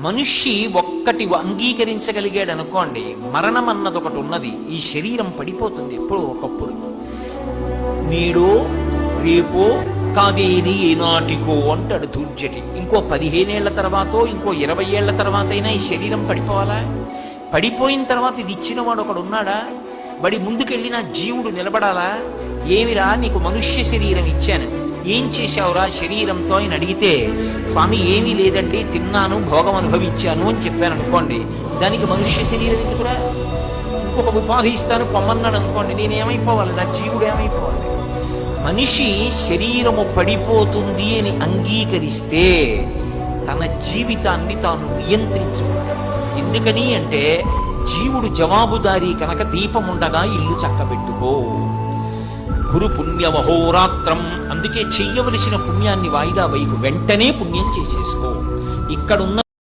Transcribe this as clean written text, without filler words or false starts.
మనిషి ఒక్కటి అంగీకరించగలిగాడు అనుకోండి, మరణం అన్నది ఒకటి ఉన్నది, ఈ శరీరం పడిపోతుంది ఎప్పుడో ఒకప్పుడు. నేడో రేపో కాదేని ఏనాటికో అంటాడు దూర్జటి. ఇంకో 15 ఏళ్ల తర్వాతో ఇంకో 20 ఏళ్ల తర్వాత అయినా ఈ శరీరం పడిపోవాలా? పడిపోయిన తర్వాత ఇది ఇచ్చినవాడు ఒకడు ఉన్నాడా? బడి ముందుకెళ్ళి నా జీవుడు నిలబడాలా? ఏమిరా నీకు మనుష్య శరీరం ఇచ్చాను, ఏం చేశావురా శరీరంతో అని అడిగితే, స్వామి ఏమీ లేదండి, తిన్నాను, భోగం అనుభవించాను అని చెప్పాను అనుకోండి, దానికి మనుష్య శరీరం ఎందుకురా? ఇంకొక ఉపాధి ఇస్తాను పొమ్మన్నాడు అనుకోండి, నేనేమైపోవాలి? నా జీవుడు ఏమైపోవాలి? మనిషి శరీరము పడిపోతుంది అని అంగీకరిస్తే తన జీవితాన్ని తాను నియంత్రించుకోవాలి. ఎందుకని అంటే జీవుడు జవాబుదారీ కనుక దీపముండగా ఇల్లు చక్కబెట్టుకో. గురు పుణ్యమహోరాత్రం, అందుకే చెయ్యవలసిన పుణ్యాన్ని వాయిదా వైకు, వెంటనే పుణ్యం చేసేసుకో. ఇక్కడున్న